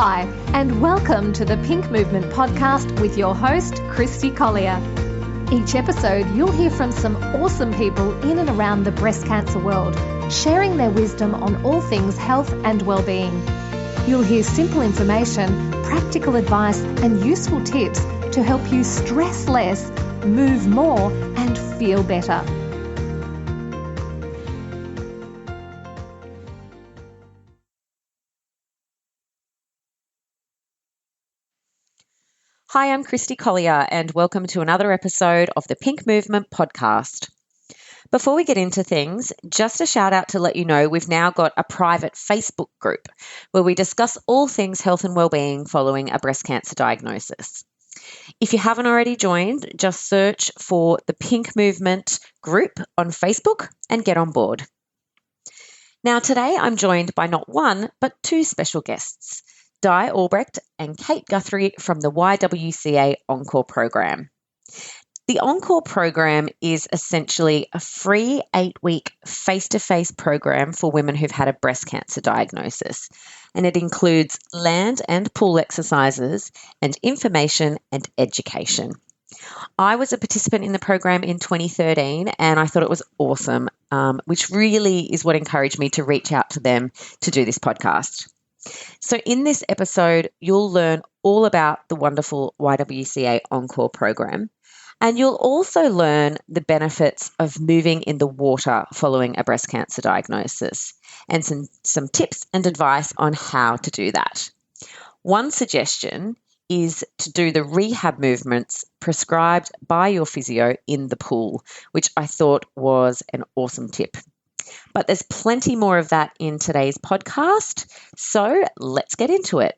Hi, and welcome to the Pink Movement podcast with your host, Christy Collier. Each episode, you'll hear from some awesome people in and around the breast cancer world, sharing their wisdom on all things health and well-being. You'll hear simple information, practical advice, and useful tips to help you stress less, move more, and feel better. Hi, I'm Christy Collier, and welcome to another episode of the Pink Movement podcast. Before we get into things, just a shout out to let you know we've now got a private Facebook group where we discuss all things health and wellbeing following a breast cancer diagnosis. If you haven't already joined, just search for the Pink Movement group on Facebook and get on board. Now, today I'm joined by not one, but two special guests, Di Albrecht and Kate Guthrie from the YWCA Encore Program. The Encore Program is essentially a free 8-week face-to-face program for women who've had a breast cancer diagnosis, and it includes land and pool exercises and information and education. I was a participant in the program in 2013 and I thought it was awesome, which really is what encouraged me to reach out to them to do this podcast. So in this episode, you'll learn all about the wonderful YWCA Encore program, and you'll also learn the benefits of moving in the water following a breast cancer diagnosis and some tips and advice on how to do that. One suggestion is to do the rehab movements prescribed by your physio in the pool, which I thought was an awesome tip. But there's plenty more of that in today's podcast, so let's get into it.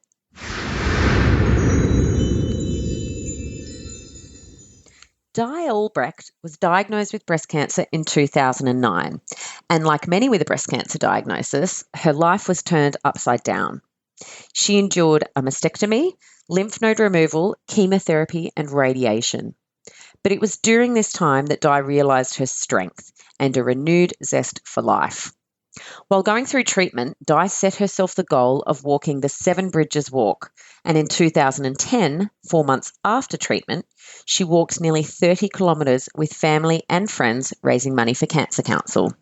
Di Albrecht was diagnosed with breast cancer in 2009, and like many with a breast cancer diagnosis, her life was turned upside down. She endured a mastectomy, lymph node removal, chemotherapy, and radiation. But it was during this time that Di realised her strength and a renewed zest for life. While going through treatment, Di set herself the goal of walking the 7 Bridges walk, and in 2010, 4 months after treatment, she walked nearly 30 kilometres with family and friends raising money for Cancer Council.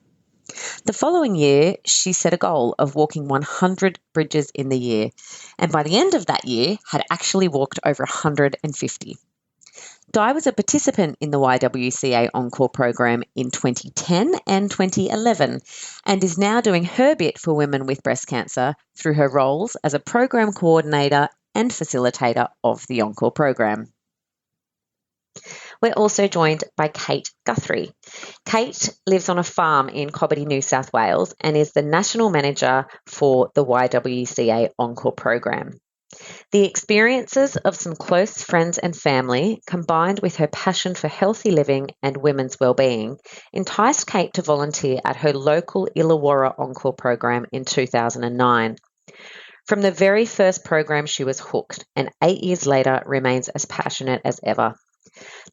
The following year, she set a goal of walking 100 bridges in the year, and by the end of that year, had actually walked over 150. Di was a participant in the YWCA Encore program in 2010 and 2011 and is now doing her bit for women with breast cancer through her roles as a program coordinator and facilitator of the Encore program. We're also joined by Kate Guthrie. Kate lives on a farm in Cobbitty, New South Wales and is the National Manager for the YWCA Encore program. The experiences of some close friends and family, combined with her passion for healthy living and women's wellbeing, enticed Kate to volunteer at her local Illawarra Encore program in 2009. From the very first program, she was hooked, and 8 years later remains as passionate as ever.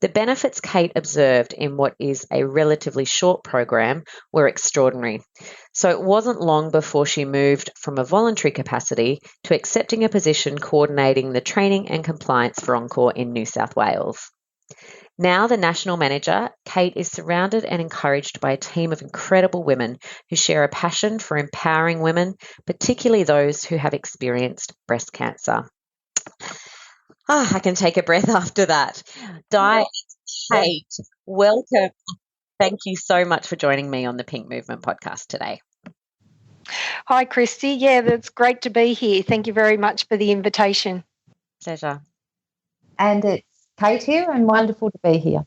The benefits Kate observed in what is a relatively short program were extraordinary. So it wasn't long before she moved from a voluntary capacity to accepting a position coordinating the training and compliance for Encore in New South Wales. Now the National Manager, Kate is surrounded and encouraged by a team of incredible women who share a passion for empowering women, particularly those who have experienced breast cancer. I can take a breath after that. Di, Kate, welcome. Thank you so much for joining me on the Pink Movement podcast today. Hi, Christy. Yeah, that's great to be here. Thank you very much for the invitation. Pleasure. And it's Kate here and wonderful to be here.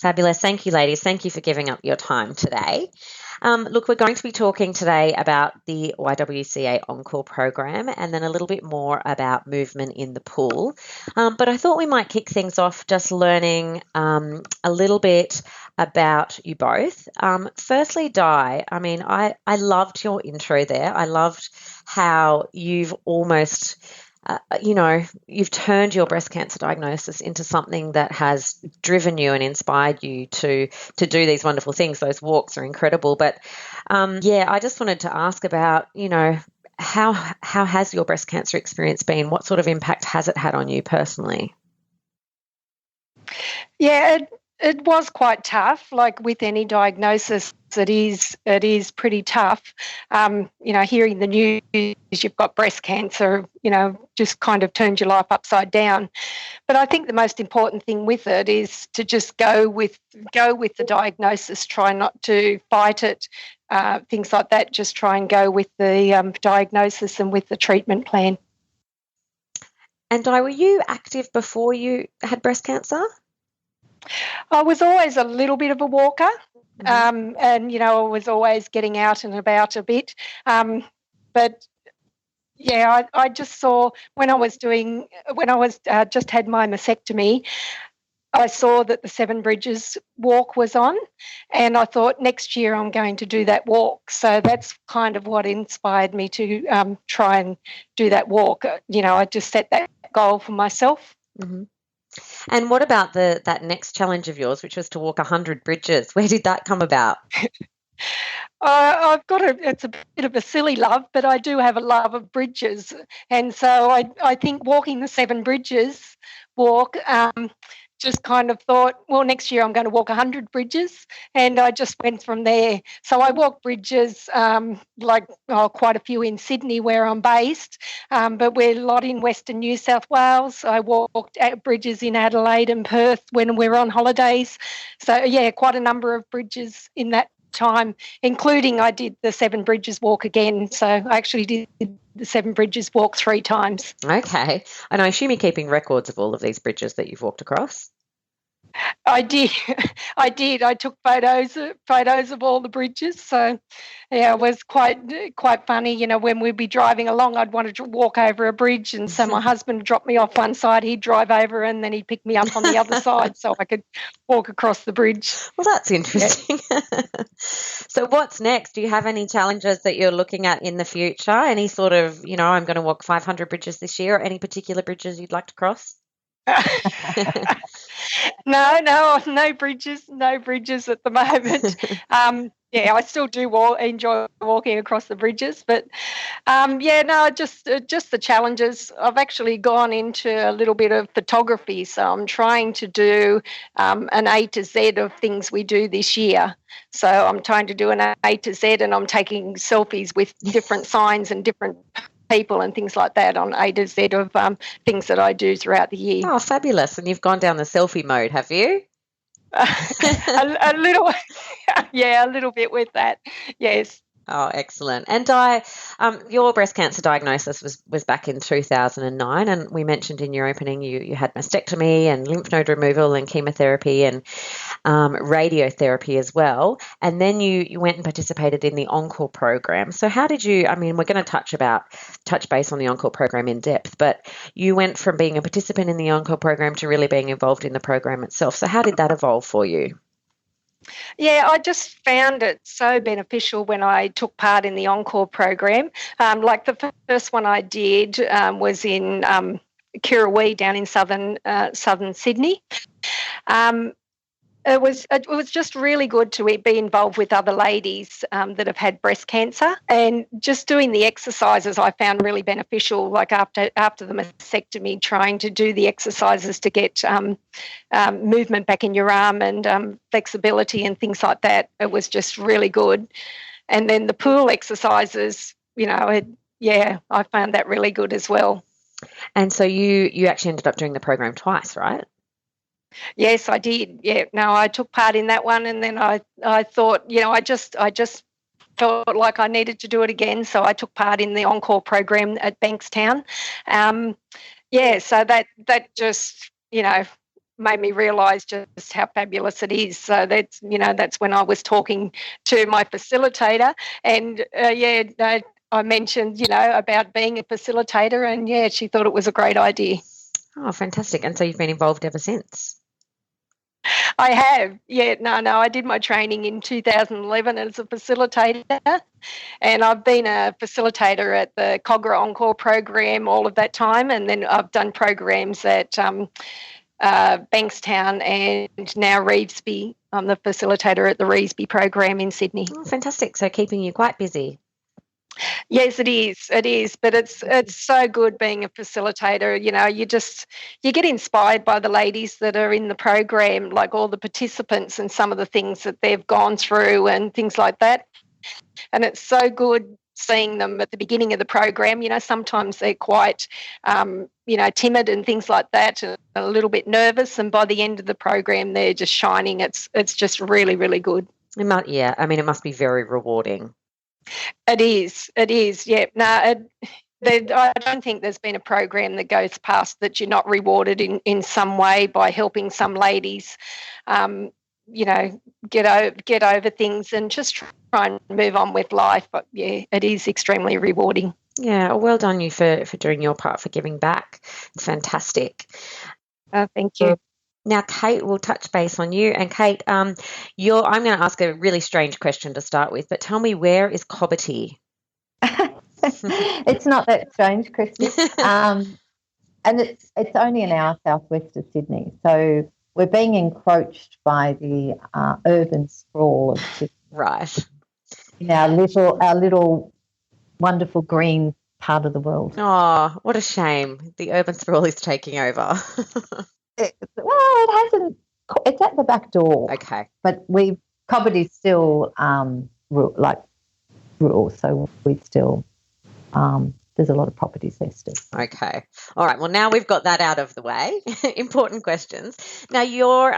Fabulous. Thank you, ladies. Thank you for giving up your time today. Look, we're going to be talking today about the YWCA Encore program and then a little bit more about movement in the pool. But I thought we might kick things off just learning a little bit about you both. Firstly, Di, I loved your intro there. I loved how you've almost you've turned your breast cancer diagnosis into something that has driven you and inspired you to do these wonderful things. Those walks are incredible. But I just wanted to ask about, how has your breast cancer experience been? What sort of impact has it had on you personally? Yeah, it was quite tough. Like with any diagnosis, it is pretty tough. Hearing the news, you've got breast cancer, just kind of turns your life upside down. But I think the most important thing with it is to just go with the diagnosis. Try not to fight it. Things like that. Just try and go with the diagnosis and with the treatment plan. And Di, were you active before you had breast cancer? I was always a little bit of a walker, and I was always getting out and about a bit. But yeah, I just saw when I was just had my mastectomy, I saw that the Seven Bridges walk was on, and I thought next year I'm going to do that walk. So that's kind of what inspired me to try and do that walk. I just set that goal for myself. Mm-hmm. And what about that next challenge of yours, which was to walk 100 bridges? Where did that come about? It's a bit of a silly love, but I do have a love of bridges. And so I think walking the Seven Bridges walk, just kind of thought, well, next year I'm going to walk 100 bridges, and I just went from there. So I walked bridges, quite a few in Sydney where I'm based, but we're a lot in Western New South Wales. I walked bridges in Adelaide and Perth when we were on holidays. So, yeah, quite a number of bridges in that time, including I did the Seven Bridges walk again. So I actually did the Seven Bridges walk 3 times. Okay. And I assume you're keeping records of all of these bridges that you've walked across? I did. I took photos of all the bridges. So, yeah, it was quite funny. When we'd be driving along, I'd wanted to walk over a bridge, and so my husband would drop me off one side, he'd drive over, and then he'd pick me up on the other side so I could walk across the bridge. Well, that's interesting. Yeah. So what's next? Do you have any challenges that you're looking at in the future? Any sort of, I'm going to walk 500 bridges this year, or any particular bridges you'd like to cross? No bridges at the moment. I still do enjoy walking across the bridges, but just the challenges. I've actually gone into a little bit of photography, so I'm trying to do an A to Z of things we do this year. So I'm trying to do an A to Z, and I'm taking selfies with different signs and different people and things like that on A to Z of things that I do throughout the year. Oh, fabulous. And you've gone down the selfie mode, have you? a little, yeah, a little bit with that, yes. Oh, excellent. And your breast cancer diagnosis was back in 2009, and we mentioned in your opening you had mastectomy and lymph node removal and chemotherapy and radiotherapy as well. And then you went and participated in the Encore program. So how did you, we're going to touch base on the Encore program in depth, but you went from being a participant in the Encore program to really being involved in the program itself. So how did that evolve for you? Yeah, I just found it so beneficial when I took part in the Encore program. Like the first one I did was in Kirrawee down in southern Sydney. It was just really good to be involved with other ladies that have had breast cancer, and just doing the exercises I found really beneficial. Like after the mastectomy, trying to do the exercises to get movement back in your arm and flexibility and things like that. It was just really good. And then the pool exercises, I found that really good as well. And so you actually ended up doing the program twice, right? Yes, I did. Yeah, no, I took part in that one, and then I thought, I just felt like I needed to do it again, so I took part in the Encore program at Bankstown. So that just made me realise just how fabulous it is. So that's when I was talking to my facilitator, and I mentioned about being a facilitator, and she thought it was a great idea. Oh, fantastic. And so you've been involved ever since? I have. Yeah, no, I did my training in 2011 as a facilitator, and I've been a facilitator at the Cogra Encore program all of that time, and then I've done programs at Bankstown and now Revesby. I'm the facilitator at the Revesby program in Sydney. Oh, fantastic. So keeping you quite busy. Yes, it is. It is, but it's so good being a facilitator. You know, you get inspired by the ladies that are in the program, like all the participants and some of the things that they've gone through and things like that. And it's so good seeing them at the beginning of the program. You know, sometimes they're quite, timid and things like that, and a little bit nervous. And by the end of the program, they're just shining. It's just really, really good. It must be very rewarding. It is. It is. Yeah. No, I don't think there's been a program that goes past that you're not rewarded in some way by helping some ladies, get over things and just try and move on with life. But yeah, it is extremely rewarding. Yeah. Well done you for doing your part, for giving back. It's fantastic. Thank you. Now, Kate, we'll touch base on you. And Kate, I'm going to ask a really strange question to start with, but tell me, where is Cobbitty? It's not that strange, Christy. And it's only an hour southwest of Sydney. So we're being encroached by the urban sprawl of Sydney. Right. In our little wonderful green part of the world. Oh, what a shame. The urban sprawl is taking over. It hasn't. It's at the back door. Okay. But Cobbitty's still rural, so we still there's a lot of properties there still. Okay. All right. Well, now we've got that out of the way. Important questions. Now, your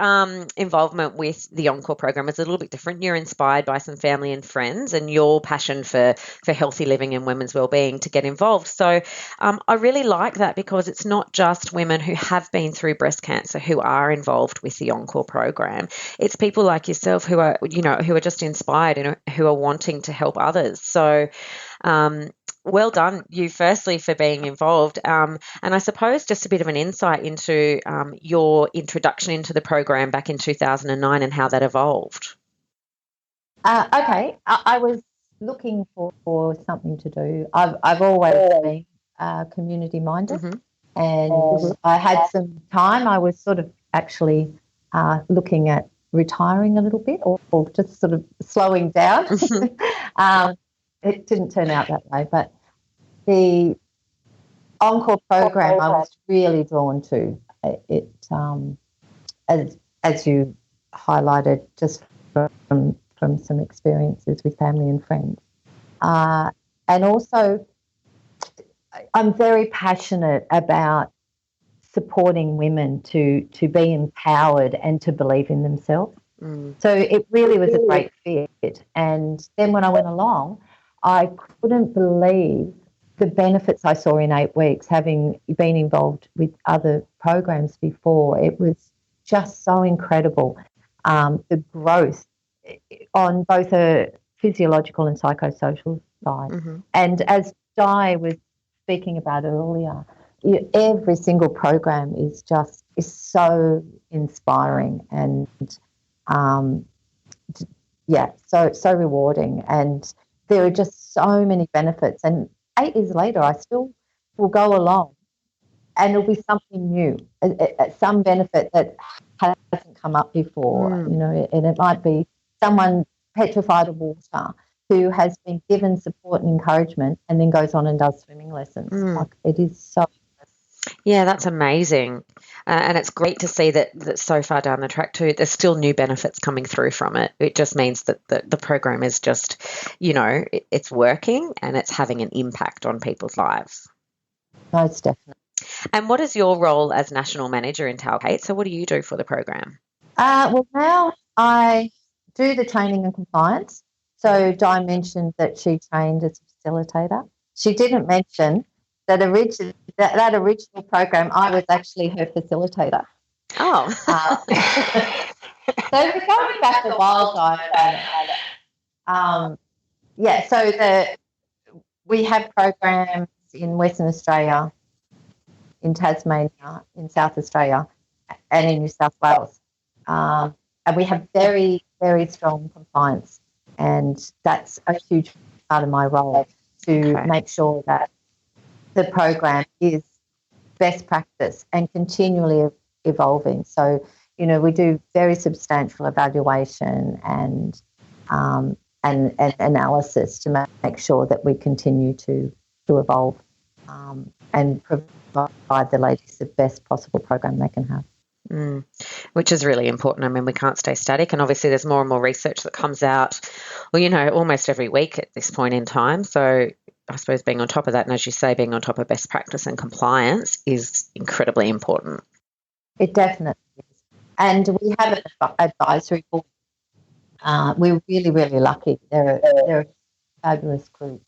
involvement with the Encore program is a little bit different. You're inspired by some family and friends and your passion for healthy living and women's wellbeing to get involved. So I really like that, because it's not just women who have been through breast cancer who are involved with the Encore program. It's people like yourself who are just inspired and who are wanting to help others. So well done you firstly for being involved, and I suppose just a bit of an insight into your introduction into the program back in 2009 and how that evolved. Okay, I was looking for something to do. I've always been community minded, and I had some time. I was sort of actually looking at retiring a little bit, or just sort of slowing down. It didn't turn out that way, but the Encore program I was really drawn to. It as you highlighted, just from some experiences with family and friends, and also I'm very passionate about supporting women to be empowered and to believe in themselves. So it really was a great fit. And then when I went along, I couldn't believe the benefits I saw in 8 weeks, having been involved with other programs before. It was just so incredible, the growth on both a physiological and psychosocial side. And as Di was speaking about earlier, every single program is so inspiring and so rewarding, and there are just so many benefits. And 8 years later, I still will go along, and it'll be something new, some benefit that hasn't come up before. And it might be someone petrified of water who has been given support and encouragement, and then goes on and does swimming lessons. Like, it is so. Yeah, that's amazing. And it's great to see that so far down the track too, there's still new benefits coming through from it. It just means that the program is just, it's working and it's having an impact on people's lives. Most definitely. And what is your role as National Manager in TAL, Kate? So what do you do for the program? Well, now I do the training and compliance. So Di mentioned that she trained as a facilitator. She didn't mention that original program, I was actually her facilitator. Oh. So we're going back a while, Di. So we have programs in Western Australia, in Tasmania, in South Australia, and in New South Wales. And we have very, very strong compliance, and that's a huge part of my role to make sure that the program is best practice and continually evolving. So, we do very substantial evaluation and and analysis to make sure that we continue to evolve and provide the ladies the best possible program they can have. Which is really important. I mean, we can't stay static, and obviously there's more and more research that comes out, well, almost every week at this point in time. So I suppose being on top of that, and as you say, being on top of best practice and compliance is incredibly important. It definitely is. And we have an advisory board. We're really, really lucky. They're a fabulous group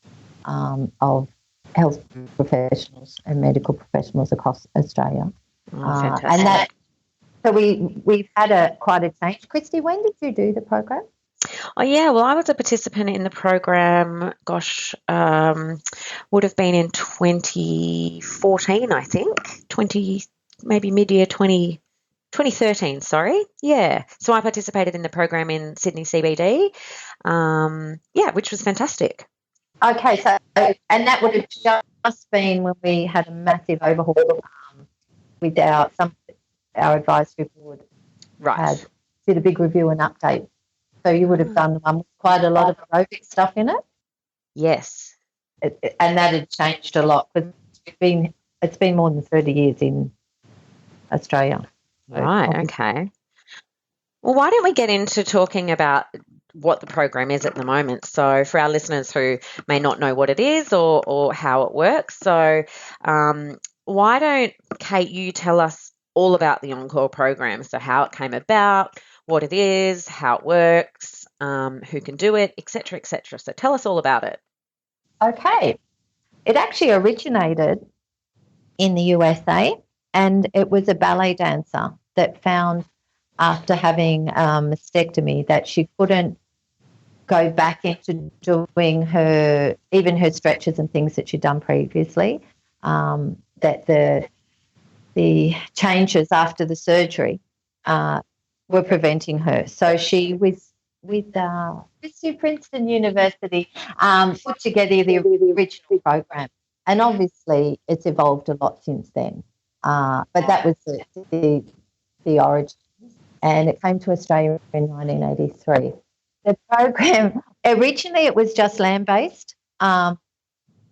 of health professionals and medical professionals across Australia. Fantastic. And so we've had quite a change. Christy, when did you do the program? Oh, yeah. Well, I was a participant in the program, would have been in 2014, I think, maybe mid-year 2013, sorry. Yeah. So I participated in the program in Sydney CBD, which was fantastic. Okay. So, and that would have just been when we had a massive overhaul with our advisory board. Right. Did a big review and update. So you would have done quite a lot of aerobic stuff in it. Yes. And that had changed a lot because it's been more than 30 years in Australia. Right, okay. Well, why don't we get into talking about what the program is at the moment? So for our listeners who may not know what it is or how it works, so why don't, Kate, you tell us all about the Encore program, so how it came about, what it is, how it works, who can do it, etc., etc. So tell us all about it. Okay. It actually originated in the USA, and it was a ballet dancer that found after having a mastectomy that she couldn't go back into doing her stretches and things that she'd done previously, that the changes after the surgery were preventing her. So she was with Princeton University put together the original program, and obviously it's evolved a lot since then. But that was the origin, and it came to Australia in 1983. The program originally it was just land-based, and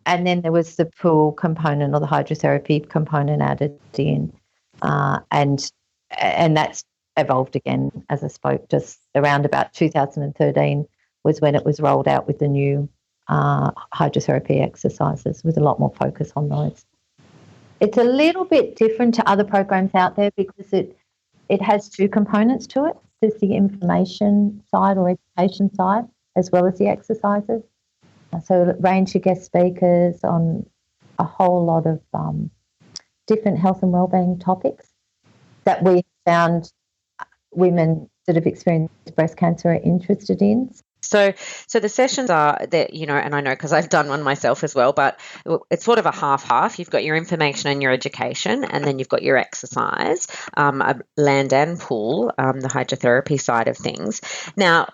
then there was the pool component or the hydrotherapy component added in, and that's evolved again, as I spoke, just around about 2013 was when it was rolled out with the new hydrotherapy exercises with a lot more focus on those. It's a little bit different to other programs out there because it has two components to it. There's the information side or education side as well as the exercises. So range of guest speakers on a whole lot of different health and wellbeing topics that we found women that have experienced breast cancer are interested in. So the sessions are that, and I know because I've done one myself as well, but it's sort of a half-half. You've got your information and your education, and then you've got your exercise, land and pool, the hydrotherapy side of things. Now,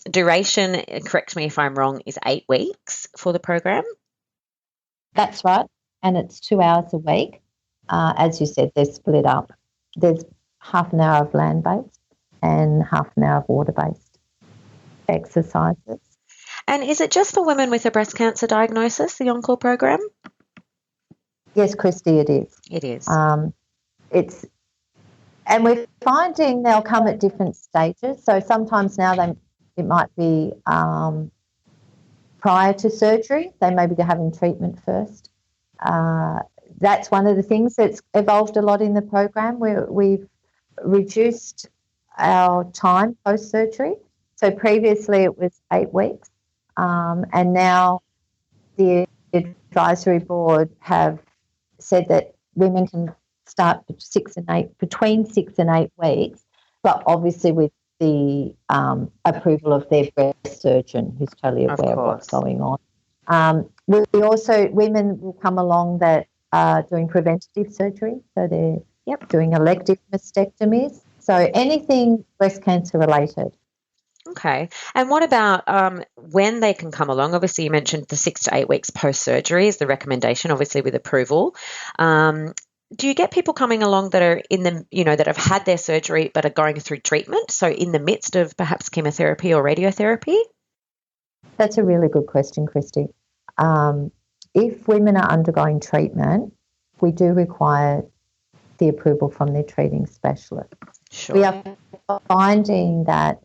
duration, correct me if I'm wrong, is 8 weeks for the program? That's right, and it's 2 hours a week. As you said, they're split up. There's half an hour of land-based and half an hour of water-based exercises. And is it just for women with a breast cancer diagnosis, the Encore program? Yes, Christy, it is. It is. And we're finding they'll come at different stages. So sometimes now it might be prior to surgery. They may be having treatment first. That's one of the things that's evolved a lot in the program. We've reduced our time post-surgery. So previously it was 8 weeks, and now the advisory board have said that women can start between 6 and 8 weeks, but obviously with the approval of their breast surgeon, who's totally aware of what's going on. Women will come along that are doing preventative surgery, so they're doing elective mastectomies. So anything breast cancer related. Okay. And what about when they can come along? Obviously, you mentioned the 6 to 8 weeks post-surgery is the recommendation, obviously with approval. Do you get people coming along that are that have had their surgery but are going through treatment, so in the midst of perhaps chemotherapy or radiotherapy? That's a really good question, Christy. If women are undergoing treatment, we do require the approval from their treating specialist. Sure. We are finding that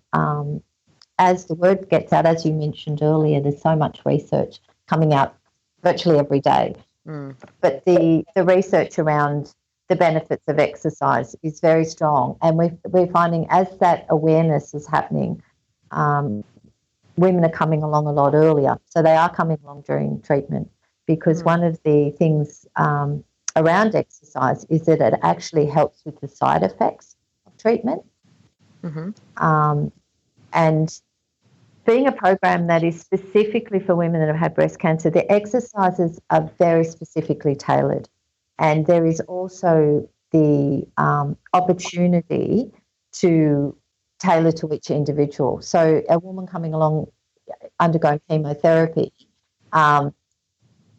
as the word gets out, as you mentioned earlier, there's so much research coming out virtually every day. But the research around the benefits of exercise is very strong. And we're finding as that awareness is happening, women are coming along a lot earlier. So they are coming along during treatment because one of the things around exercise is that it actually helps with the side effects of treatment. And being a program that is specifically for women that have had breast cancer, the exercises are very specifically tailored. And there is also the opportunity to tailor to each individual. So a woman coming along undergoing chemotherapy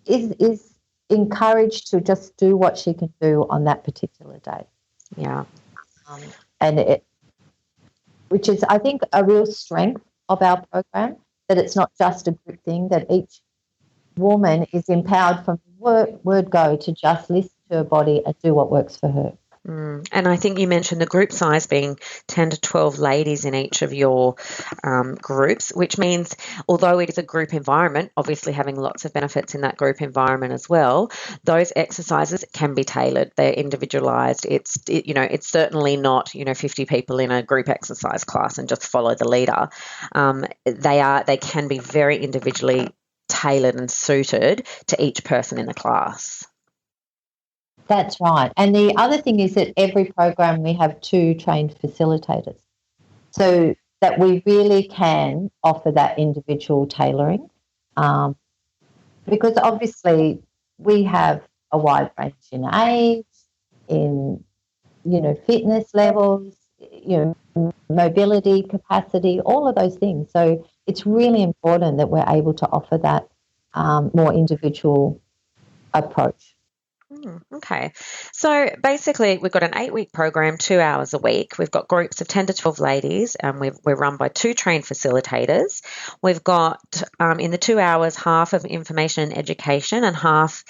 is encouraged to just do what she can do on that particular day. Yeah. Which is, I think, a real strength of our program, that it's not just a group thing, that each woman is empowered from word go to just listen to her body and do what works for her. And I think you mentioned the group size being 10 to 12 ladies in each of your groups, which means although it is a group environment, obviously having lots of benefits in that group environment as well, those exercises can be tailored. They're individualised. It's certainly not 50 people in a group exercise class and just follow the leader. They can be very individually tailored and suited to each person in the class. That's right. And the other thing is that every program we have 2 trained facilitators, so that we really can offer that individual tailoring, because obviously we have a wide range in age, in fitness levels, mobility capacity, all of those things. So it's really important that we're able to offer that more individual approach. Okay. So basically we've got an 8-week program, 2 hours a week. We've got groups of 10 to 12 ladies and we're run by 2 trained facilitators. We've got in the 2 hours half of information and education and half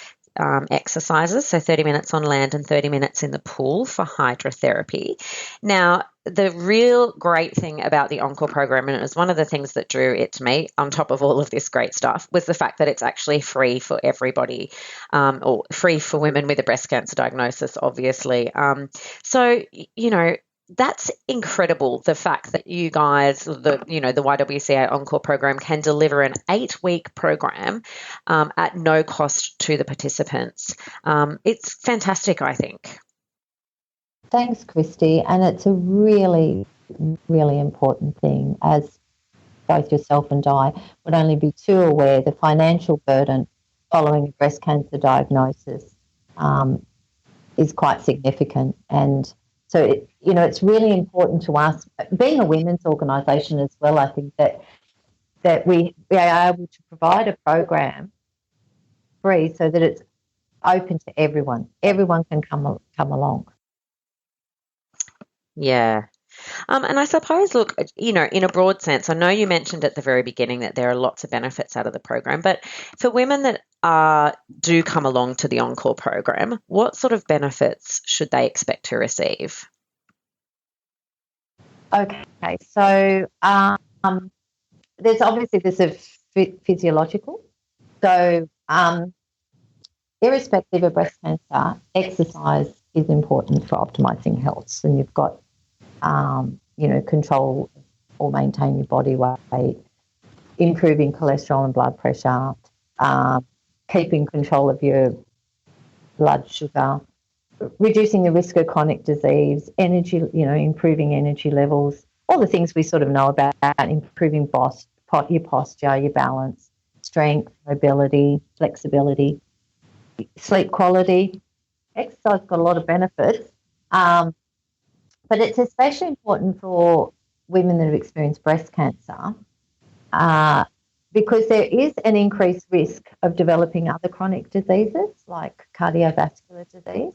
exercises, so 30 minutes on land and 30 minutes in the pool for hydrotherapy. Now, the real great thing about the Encore program, and it was one of the things that drew it to me on top of all of this great stuff, was the fact that it's actually free for everybody, or free for women with a breast cancer diagnosis, obviously. That's incredible, the fact that you guys, the YWCA Encore program can deliver an 8-week program at no cost to the participants. It's fantastic, I think. Thanks, Christy. And it's a really, really important thing, as both yourself and I would only be too aware, the financial burden following a breast cancer diagnosis is quite significant. And so, it's really important to us, being a women's organisation as well, I think that we are able to provide a program free so that it's open to everyone. Everyone can come along. Yeah. And I suppose, look, in a broad sense, I know you mentioned at the very beginning that there are lots of benefits out of the program, but for women that do come along to the Encore program, what sort of benefits should they expect to receive? Okay, so there's a physiological. So irrespective of breast cancer, exercise is important for optimising health. And you've got control or maintain your body weight, improving cholesterol and blood pressure, keeping control of your blood sugar, reducing the risk of chronic disease, energy, improving energy levels, all the things we sort of know about, improving your posture, your balance, strength, mobility, flexibility, sleep quality. Exercise got a lot of benefits. But it's especially important for women that have experienced breast cancer because there is an increased risk of developing other chronic diseases like cardiovascular disease.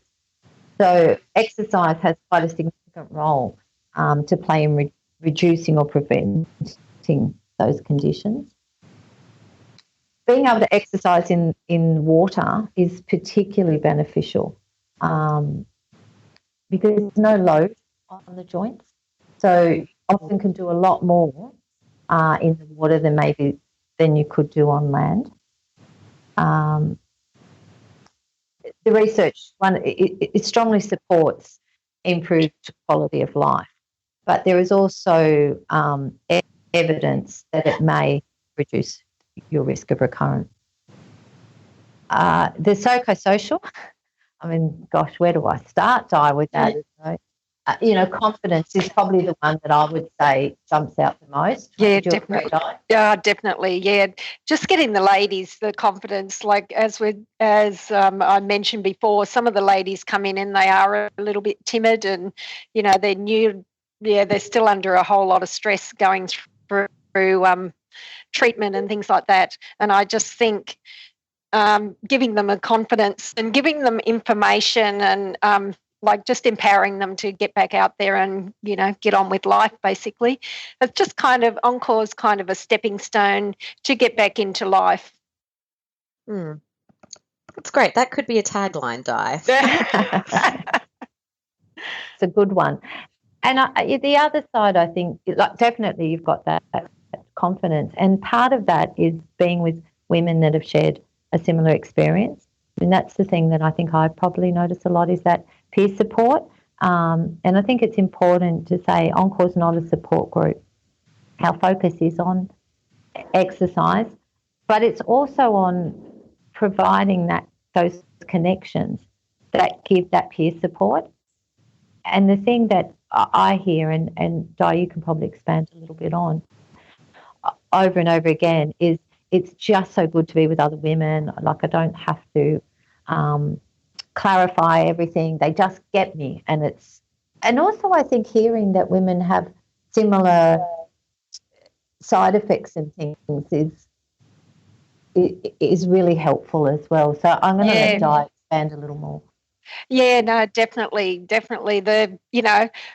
So exercise has quite a significant role to play in reducing or preventing those conditions. being able to exercise in water is particularly beneficial because there's no load on the joints. So often can do a lot more in the water than you could do on land. The research it strongly supports improved quality of life, but there is also evidence that it may reduce your risk of recurrence. The psychosocial, I mean, gosh, where do I start, Di, with that? Confidence is probably the one that I would say jumps out the most. Yeah, definitely. Yeah, definitely. Yeah, just getting the ladies the confidence. Like as I mentioned before, some of the ladies come in and they are a little bit timid, and they're new. Yeah, they're still under a whole lot of stress going through treatment and things like that. And I just think giving them a confidence and giving them information and just empowering them to get back out there and, get on with life, basically. It's just Encore's kind of a stepping stone to get back into life. That's great. That could be a tagline, Di. It's a good one. And the other side, I think, definitely you've got that confidence. And part of that is being with women that have shared a similar experience. I mean, that's the thing that I think I probably notice a lot is that peer support. And I think it's important to say Encore's not a support group. Our focus is on exercise, but it's also on providing those connections that give that peer support. And the thing that I hear, and Di, you can probably expand a little bit on, over and over again, is it's just so good to be with other women. Like I don't have to clarify everything. They just get me. And also I think hearing that women have similar side effects and things is really helpful as well. So I'm going to let Di expand a little more. Yeah, no, definitely.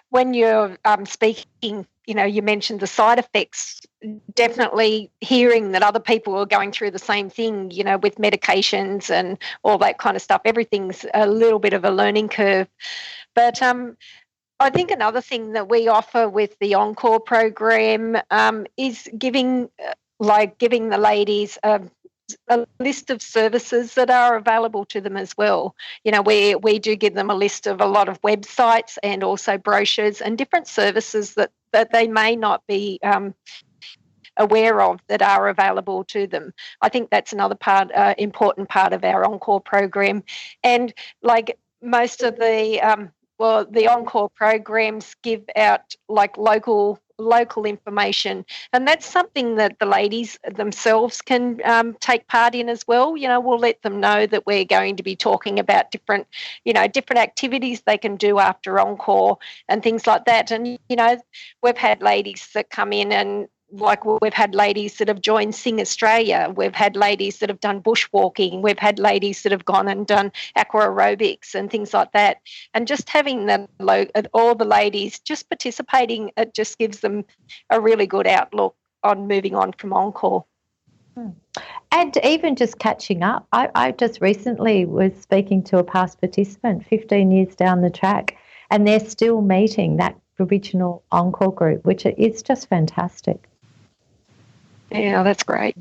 When you're speaking, you mentioned the side effects, definitely hearing that other people are going through the same thing, with medications and all that kind of stuff. Everything's a little bit of a learning curve. But I think another thing that we offer with the Encore program is giving the ladies a list of services that are available to them as well. We do give them a list of a lot of websites and also brochures and different services that they may not be aware of that are available to them. I think that's another important part of our Encore program. And like most of the Encore programs give out like local information, and that's something that the ladies themselves can take part in as well. We'll let them know that we're going to be talking about different activities they can do after Encore and things like that. And we've had ladies that come in and we've had ladies that have joined Sing Australia. We've had ladies that have done bushwalking. We've had ladies that have gone and done aqua aerobics and things like that. And just having all the ladies just participating, it just gives them a really good outlook on moving on from Encore. And even just catching up. I just recently was speaking to a past participant 15 years down the track, and they're still meeting that original Encore group, which is just fantastic. Yeah, that's great.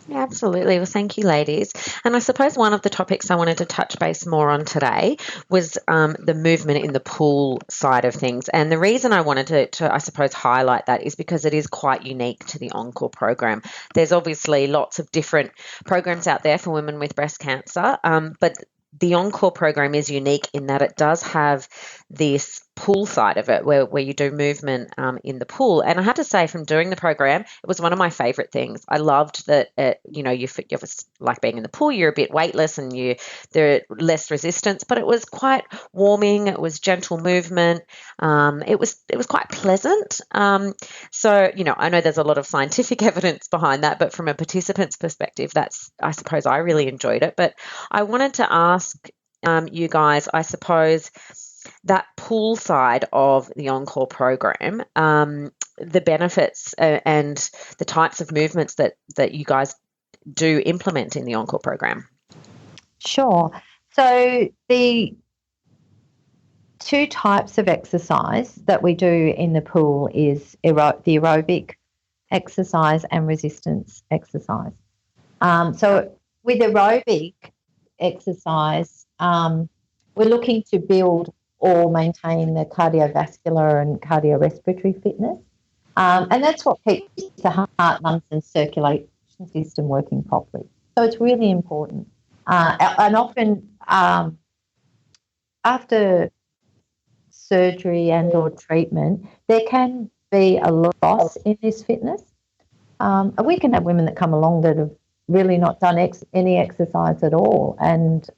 Yeah, absolutely. Well, thank you, ladies. And I suppose one of the topics I wanted to touch base more on today was the movement in the pool side of things. And the reason I wanted to, I suppose, highlight that is because it is quite unique to the Encore program. There's obviously lots of different programs out there for women with breast cancer, but the Encore program is unique in that it does have this pool side of it where you do movement in the pool. And I had to say, from doing the program, it was one of my favorite things. I loved that you're like being in the pool, you're a bit weightless and there less resistance, but it was quite warming. It was gentle movement. It was quite pleasant. So I know there's a lot of scientific evidence behind that, but from a participant's perspective, I suppose I really enjoyed it. But I wanted to ask you guys, I suppose, that pool side of the Encore program, the benefits and the types of movements that you guys do implement in the Encore program? Sure. So the two types of exercise that we do in the pool is the aerobic exercise and resistance exercise. So with aerobic exercise, we're looking to build or maintain the cardiovascular and cardiorespiratory fitness. And that's what keeps the heart, lungs and circulation system working properly. So it's really important. And often after surgery and or treatment, there can be a loss in this fitness. We can have women that come along that have really not done any exercise at all, and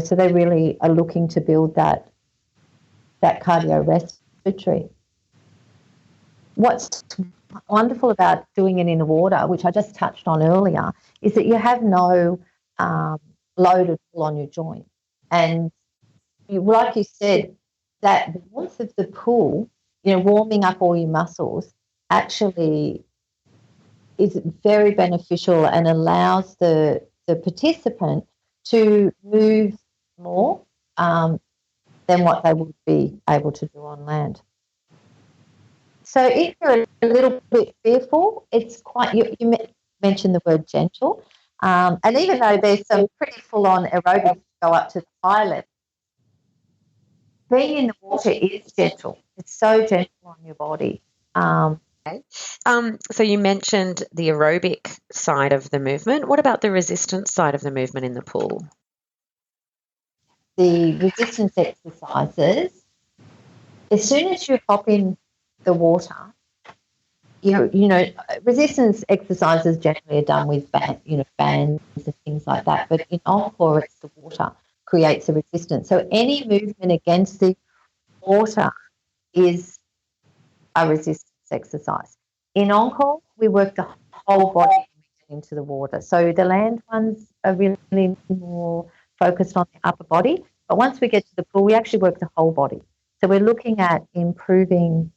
so they really are looking to build that cardiorespiratory. What's wonderful about doing it in the water, which I just touched on earlier, is that you have no load at all on your joint. And like you said, that the warmth of the pool, warming up all your muscles, actually is very beneficial and allows the participant to move more than what they would be able to do on land. So if you're a little bit fearful, it's quite, you mentioned the word gentle, and even though there's some pretty full-on aerobics to go up to the high level, being in the water is gentle. It's so gentle on your body. So you mentioned the aerobic side of the movement. What about the resistance side of the movement in the pool? The resistance exercises, as soon as you hop in the water, resistance exercises generally are done with bands and things like that. But in Encore, it's the water creates a resistance. So any movement against the water is a resistance exercise. In Encore, we work the whole body into the water. So the land ones are really more focused on the upper body. But once we get to the pool, we actually work the whole body. So we're looking at improving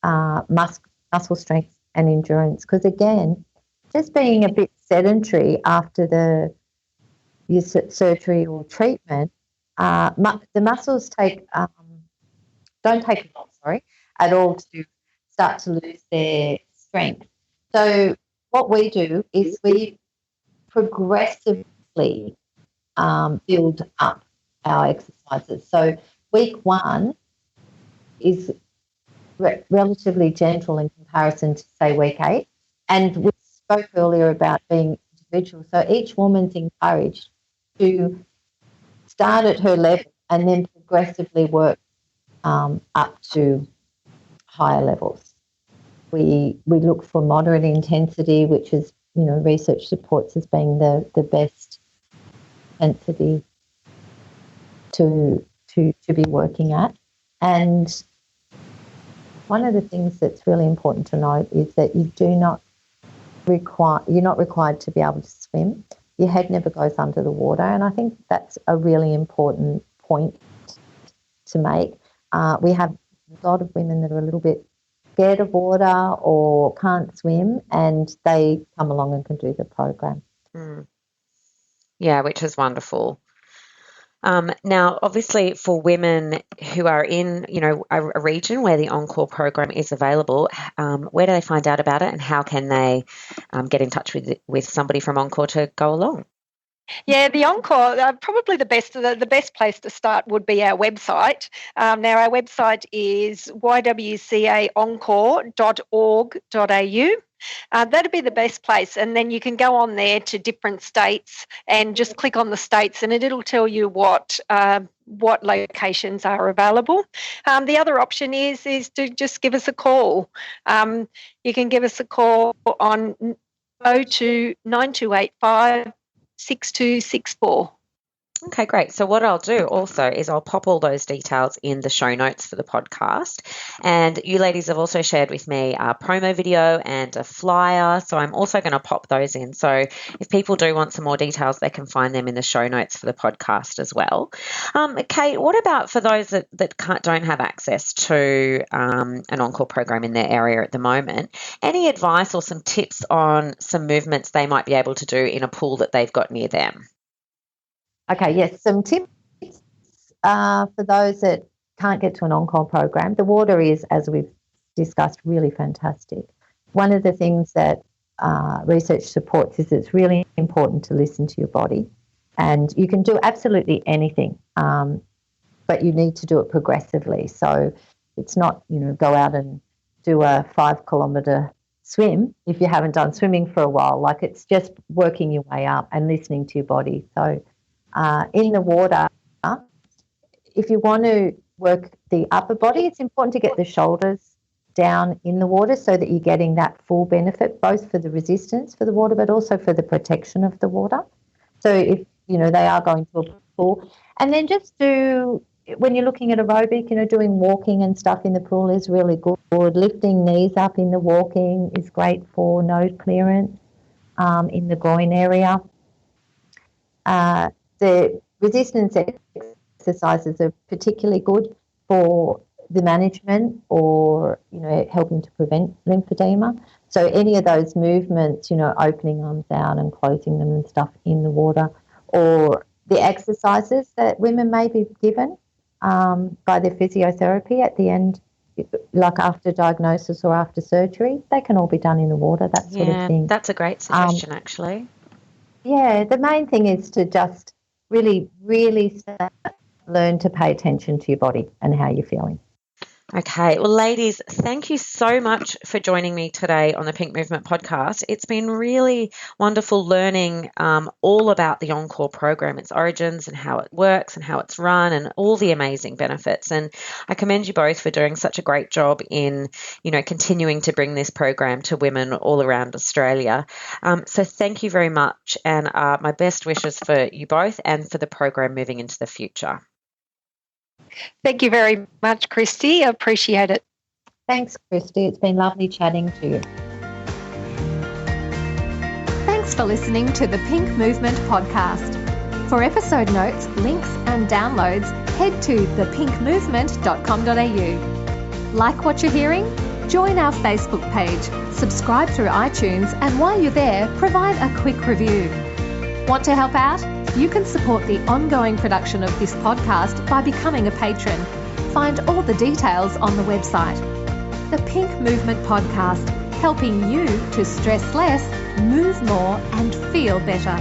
muscle strength and endurance, because again, just being a bit sedentary after your surgery or treatment, the muscles don't take at all to start to lose their strength. So what we do is we progressively build up our exercises. So week 1 is relatively gentle in comparison to, say, week 8. And we spoke earlier about being individual. So each woman's encouraged to start at her level and then progressively work up to higher levels. We look for moderate intensity, which is, research supports as being the best intensity to be working at. And one of the things that's really important to note is that you're not required to be able to swim. Your head never goes under the water, and I think that's a really important point to make. We have a lot of women that are a little bit scared of water or can't swim, and they come along and can do the program. Yeah, which is wonderful. Now, obviously, for women who are in, a region where the Encore program is available, where do they find out about it, and how can they get in touch with somebody from Encore to go along? Yeah, the Encore, probably the best place to start would be our website. Now, our website is YWCAEncore.org.au. That'd be the best place, and then you can go on there to different states and just click on the states, and it'll tell you what locations are available. The other option is to just give us a call. You can give us a call on 029285 6264. Okay, great. So what I'll do also is I'll pop all those details in the show notes for the podcast. And you ladies have also shared with me a promo video and a flyer. So I'm also going to pop those in. So if people do want some more details, they can find them in the show notes for the podcast as well. Kate, what about for those that don't have access to an Encore program in their area at the moment? Any advice or some tips on some movements they might be able to do in a pool that they've got near them? Okay, yes, some tips for those that can't get to an Encore program. The water is, as we've discussed, really fantastic. One of the things that research supports is it's really important to listen to your body, and you can do absolutely anything, but you need to do it progressively. So it's not, go out and do a 5-kilometre swim if you haven't done swimming for a while. Like, it's just working your way up and listening to your body. So in the water, if you want to work the upper body, it's important to get the shoulders down in the water so that you're getting that full benefit, both for the resistance for the water, but also for the protection of the water. So if, they are going to a pool, and then just do, when you're looking at aerobic, doing walking and stuff in the pool is really good. Lifting knees up in the walking is great for node clearance in the groin area. The resistance exercises are particularly good for the management or, helping to prevent lymphedema. So any of those movements, opening arms out and closing them and stuff in the water, or the exercises that women may be given by their physiotherapy at the end, like after diagnosis or after surgery, they can all be done in the water, that sort of thing. That's a great suggestion, actually. Yeah, the main thing is to just really, really learn to pay attention to your body and how you're feeling. Okay. Well, ladies, thank you so much for joining me today on the Pink Movement podcast. It's been really wonderful learning all about the Encore program, its origins and how it works and how it's run and all the amazing benefits. And I commend you both for doing such a great job in, continuing to bring this program to women all around Australia. So thank you very much, and my best wishes for you both and for the program moving into the future. Thank you very much, Christy. I appreciate it. Thanks, Christy. It's been lovely chatting to you. Thanks for listening to the Pink Movement podcast. For episode notes, links and downloads, head to thepinkmovement.com.au. Like what you're hearing? Join our Facebook page, subscribe through iTunes, and while you're there, provide a quick review. Want to help out? You can support the ongoing production of this podcast by becoming a patron. Find all the details on the website. The Pink Movement Podcast, helping you to stress less, move more, and feel better.